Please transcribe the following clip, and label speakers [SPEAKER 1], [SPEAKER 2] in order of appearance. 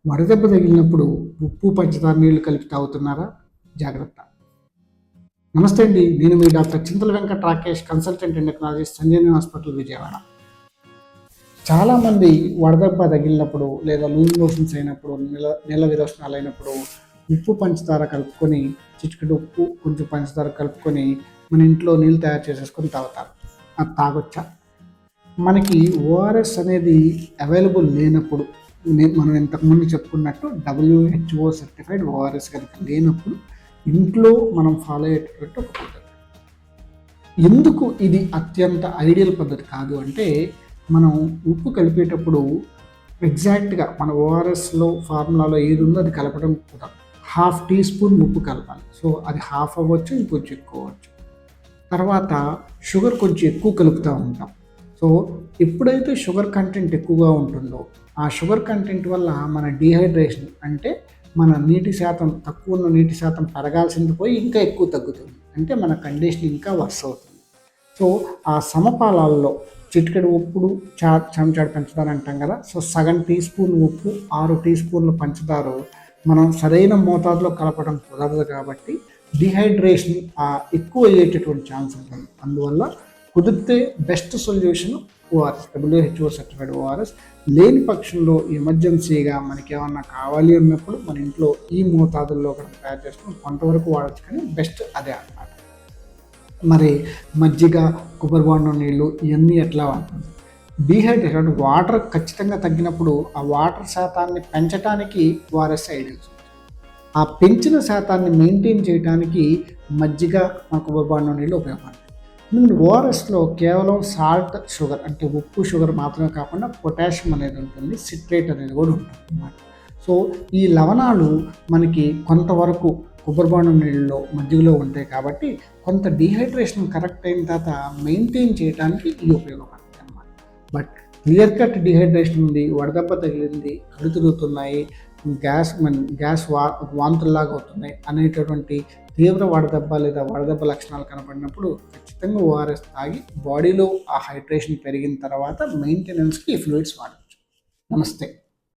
[SPEAKER 1] వడదెబ్బ తగిలినప్పుడు ఉప్పు, పంచదార నీళ్లు కలిపి తాగుతున్నారా? జాగ్రత్త. నమస్తే అండి. నేను మీ doctor Chintala Venkata Rakesh, consultant endocrinologist, Sanjeevani hospital, Vijayawada. చాలామంది వడదెబ్బ తగిలినప్పుడు లేదా లూజ్ మోషన్స్ అయినప్పుడు, నీళ్ళ విరోచనాలు అయినప్పుడు ఉప్పు, పంచదార కలుపుకొని, చిటికెడు ఉప్పు, కొంచెం పంచదార కలుపుకొని మన ఇంట్లో నీళ్ళు తయారు చేసేసుకొని తాగుతారు. అది తాగొచ్చా? మనకి ఓఆర్ఎస్ అనేది అవైలబుల్ లేనప్పుడు, మనం ఇంతకుముందు చెప్పుకున్నట్టు WHO సర్టిఫైడ్ ఓఆర్ఎస్ కనుక లేనప్పుడు ఇంట్లో మనం ఫాలో అయ్యేటటువంటి ఒక పద్ధతి. ఎందుకు ఇది అత్యంత ఐడియల్ పద్ధతి కాదు అంటే, మనం ఉప్పు కలిపేటప్పుడు ఎగ్జాక్ట్గా మన ఓఆర్ఎస్లో ఫార్ములాలో ఏది ఉందో అది కలపడం కుదరదు. 1/2 టీ స్పూన్ ఉప్పు కలపాలి. సో అది హాఫ్ అవ్వచ్చు, ఇంకొంచెం ఎక్కువ అవ్వచ్చు. తర్వాత షుగర్ కొంచెం ఎక్కువ కలుపుతూ ఉంటాం. సో ఎప్పుడైతే షుగర్ కంటెంట్ ఎక్కువగా ఉంటుందో, ఆ షుగర్ కంటెంట్ వల్ల మన డీహైడ్రేషన్ అంటే మన నీటి శాతం తక్కువ ఉన్న నీటి శాతం పెరగాల్సింది పోయి ఇంకా ఎక్కువ తగ్గుతుంది. అంటే మన కండిషన్ ఇంకా వర్స్ అవుతుంది. సో ఆ సమపాలాల్లో చిటికెడు ఉప్పుడు, చెంచాడు పంచదార అంటాం కదా. సో సగం టీ స్పూన్ ఉప్పు, 6 టీ స్పూన్ల పంచదార మనం సరైన మోతాదులో కలపడం కుదరదు కాబట్టి డీహైడ్రేషన్ ఎక్కువ అయ్యేటటువంటి ఛాన్స్ ఉంటుంది. అందువల్ల కుదిరితే best solution ORS, WHO certified ORS. లేని పక్షంలో ఎమర్జెన్సీగా మనకి ఏమన్నా కావాలి అన్నప్పుడు మన ఇంట్లో ఈ మోతాదుల్లో కనుక తయారు చేసుకుని కొంతవరకు వాడచ్చు, కానీ బెస్ట్ అదే అన్నమాట. మరి మజ్జిగ, కొబ్బరి బొండం నీళ్ళు ఇవన్నీ ఎట్లా వాడుతుంది? డీహైడ్రేషన్ వాటర్ ఖచ్చితంగా తగ్గినప్పుడు ఆ వాటర్ శాతాన్ని పెంచడానికి ఓఆర్ఎస్ ఐడియల్స్. ఆ పెంచిన శాతాన్ని మెయింటైన్ చేయడానికి మజ్జిగ, కొబ్బరి బొండం నీళ్ళు ఉపయోగపడతాయి. ఓఆర్ఎస్లో కేవలం సాల్ట్, షుగర్ అంటే ఉప్పు, షుగర్ మాత్రమే కాకుండా పొటాషియం అనేది ఉంటుంది, సిట్రేట్ అనేది కూడా ఉంటుంది అన్నమాట. సో ఈ లవణాలు మనకి కొంతవరకు కొబ్బరి బొండం నీళ్ళలో, మజ్జిగలో ఉంటాయి కాబట్టి కొంత డీహైడ్రేషన్ కరెక్ట్ అయిన తర్వాత మెయింటైన్ చేయడానికి ఇవి ఉపయోగపడతాయి అన్నమాట. బట్ క్లియర్ కట్ డీహైడ్రేషన్ ఉంది, వడదెబ్బ తగిలింది, కళ్ళు తిరుగుతున్నాయి, గ్యాస్ వాంతుల్లాగా అవుతున్నాయి అనేటటువంటి తీవ్ర వడదెబ్బ లేదా వడదెబ్బ లక్షణాలు కనపడినప్పుడు ఖచ్చితంగా ఓఆర్ఎస్ తాగి బాడీలో ఆ హైడ్రేషన్ పెరిగిన తర్వాత మెయింటెనెన్స్కి ఈ ఫ్లూయిడ్స్ వాడచ్చు. నమస్తే.